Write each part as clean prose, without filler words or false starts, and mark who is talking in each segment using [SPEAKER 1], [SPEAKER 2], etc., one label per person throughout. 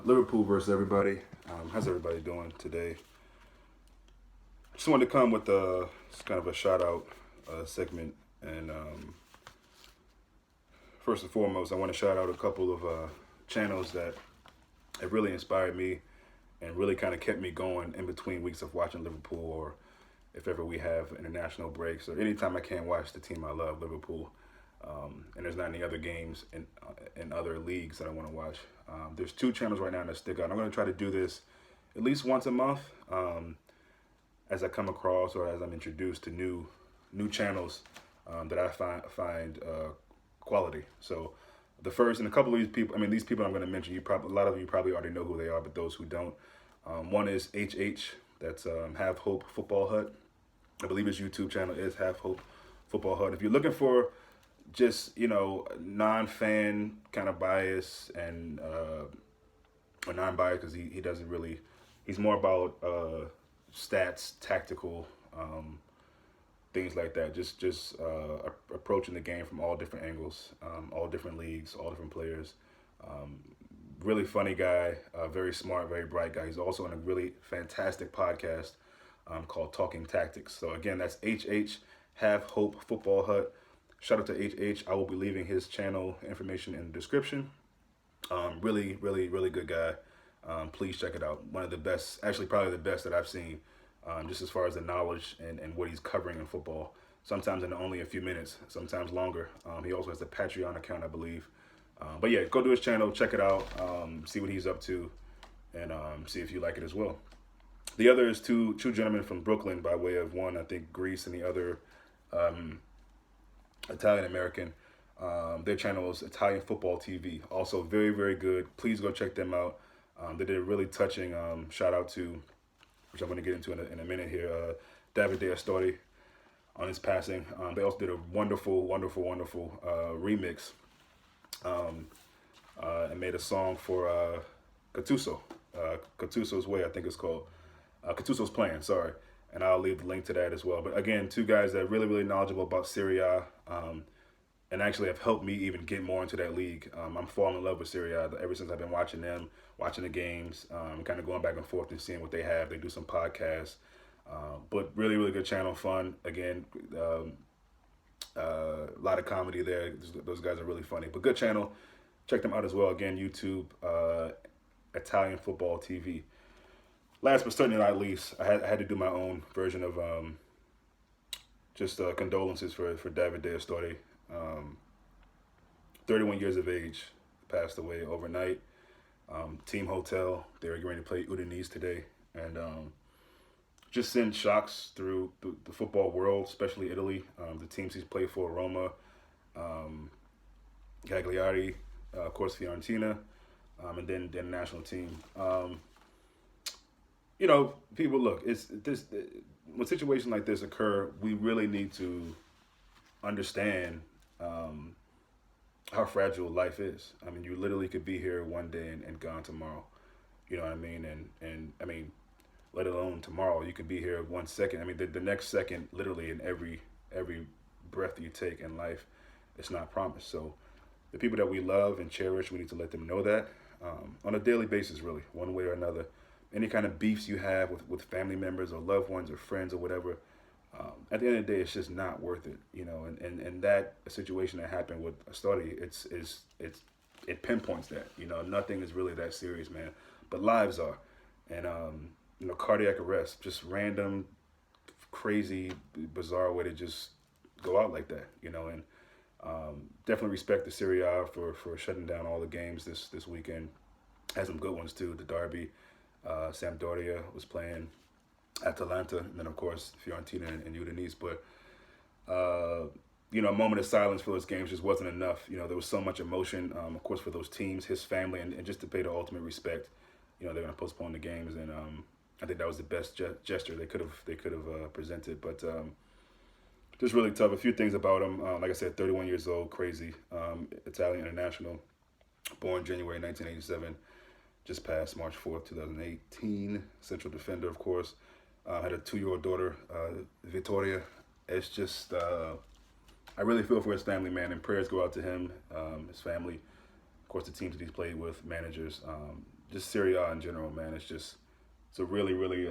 [SPEAKER 1] Liverpool versus everybody. How's everybody doing today? Just wanted to come with kind of a shout out segment, and first and foremost, I want to shout out a couple of channels that have really inspired me and really kind of kept me going in between weeks of watching Liverpool, or if ever we have international breaks, or anytime I can't watch the team I love, Liverpool. And there's not any other games in other leagues that I want to watch. There's two channels right now that stick out. I'm going to try to do this at least once a month, as I come across or as I'm introduced to new channels that I find quality. So the first, and a couple of these people, these people I'm going to mention, a lot of you probably already know who they are, but those who don't, one is HH. That's Have Hope Football Hut. I believe his YouTube channel is Have Hope Football Hut. If you're looking for just non-fan kind of bias and or non-bias, because he doesn't really, he's more about stats, tactical things like that, just approaching the game from all different angles, all different leagues, all different players. Really funny guy, very smart, very bright guy. He's also in a really fantastic podcast called Talking Tactics. So again, that's HH, Have Hope Football Hut. Shout out to HH. I will be leaving his channel information in the description. Really, really, really good guy. Please check it out. One of the best, actually probably the best that I've seen, just as far as the knowledge and what he's covering in football. Sometimes in only a few minutes, sometimes longer. He also has a Patreon account, I believe. But yeah, go to his channel, check it out, see what he's up to, and see if you like it as well. The other is two gentlemen from Brooklyn, by way of one, I think, Greece, and the other Italian American. Their channel is Italian Football TV. Also very, very good. Please go check them out. They did a really touching shout out to, which I'm going to get into in a minute here, Davide Astori on his passing. They also did a wonderful, wonderful, wonderful remix and made a song for Gattuso. Gattuso's Way, I think it's called. Gattuso's Plan, sorry. And I'll leave the link to that as well. But again, two guys that are really, really knowledgeable about Serie A, and actually have helped me even get more into that league. I'm falling in love with Serie A ever since I've been watching them, watching the games, kind of going back and forth and seeing what they have. They do some podcasts, but really, really good channel, fun. Again, a lot of comedy there. Those guys are really funny, but good channel. Check them out as well. Again, YouTube, Italian Football TV. Last but certainly not least, I had to do my own version of just condolences for Davide Astori. 31 years of age, passed away overnight. Team Hotel, they were going to play Udinese today, and just send shocks through the football world, especially Italy. The teams he's played for, Roma, Cagliari, of course Fiorentina, and then the national team. People look. It's this when situations like this occur, we really need to understand how fragile life is. I mean, you literally could be here one day and gone tomorrow. You know what I mean? And I mean, let alone tomorrow, you could be here 1 second. I mean, the next second, literally in every breath you take in life, it's not promised. So the people that we love and cherish, we need to let them know that on a daily basis, really, one way or another. Any kind of beefs you have with family members or loved ones or friends or whatever, at the end of the day, it's just not worth it, And that situation that happened with Astori, it pinpoints that, nothing is really that serious, man. But lives are, and cardiac arrest, just random, crazy, bizarre way to just go out like that, And definitely respect the Serie A for shutting down all the games this weekend. Had some good ones too. The Derby. Sampdoria was playing Atalanta, and then of course Fiorentina and Udinese. But a moment of silence for those games just wasn't enough. There was so much emotion, of course, for those teams, his family, and just to pay the ultimate respect. They're going to postpone the games, and I think that was the best gesture they could have presented. But just really tough. A few things about him. Like I said, 31 years old, crazy, Italian international, born January 1987. Just passed March 4th, 2018. Central defender, of course. Had a 2-year-old daughter, Vittoria. It's just, I really feel for his family, man, and prayers go out to him, his family, of course, the teams that he's played with, managers. just Serie A in general, man. It's a really, really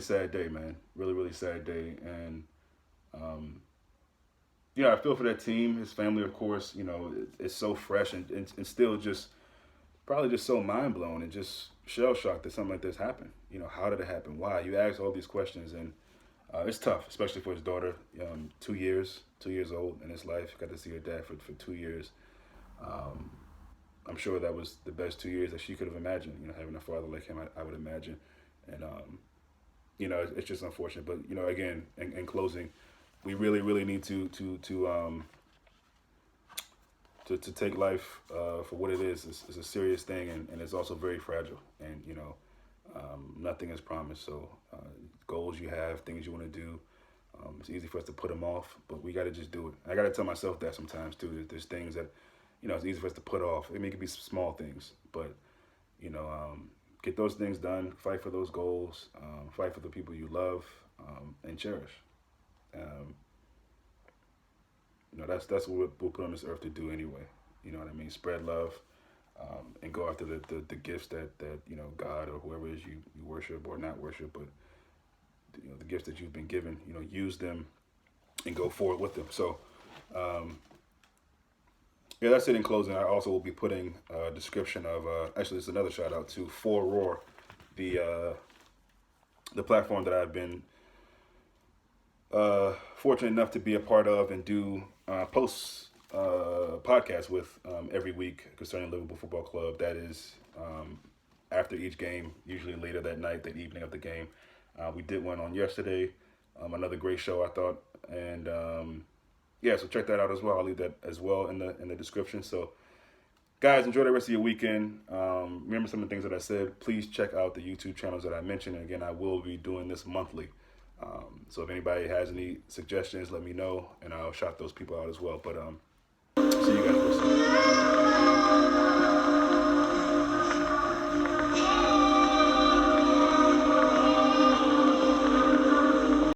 [SPEAKER 1] sad day, man. Really, really sad day, and um, I feel for that team, his family, of course. It's so fresh and still just probably just so mind blown and just shell shocked that something like this happened. How did it happen? Why? You ask all these questions, and it's tough, especially for his daughter. 2 years old in his life. Got to see her dad for 2 years. Um, I'm sure that was the best 2 years that she could have imagined. Having a father like him, I would imagine, and it's just unfortunate. But again, in closing, we really, really need to take life for what it is. It's a serious thing, and it's also very fragile. And nothing is promised. So goals you have, things you want to do, it's easy for us to put them off, but we got to just do it. I got to tell myself that sometimes too. There's things that it's easy for us to put off. It could be small things, but get those things done. Fight for those goals. Fight for the people you love and cherish. Um, that's what we're put on this earth to do anyway. You know what I mean? Spread love, and go after the gifts that God or whoever it is you worship or not worship, but the gifts that you've been given. Use them and go forward with them. So, yeah, that's it in closing. I also will be putting a description of actually, it's another shout out to For Roar, the platform that I've been fortunate enough to be a part of and do posts podcast with every week concerning Liverpool Football Club. That is after each game, usually later that night, that evening of the game. We did one on yesterday. Another great show, I thought, and yeah, so check that out as well. I'll leave that as well in the description. So, guys, enjoy the rest of your weekend. Remember some of the things that I said. Please check out the YouTube channels that I mentioned. And again, I will be doing this monthly. So if anybody has any suggestions, let me know, and I'll shout those people out as well. But see you guys real soon.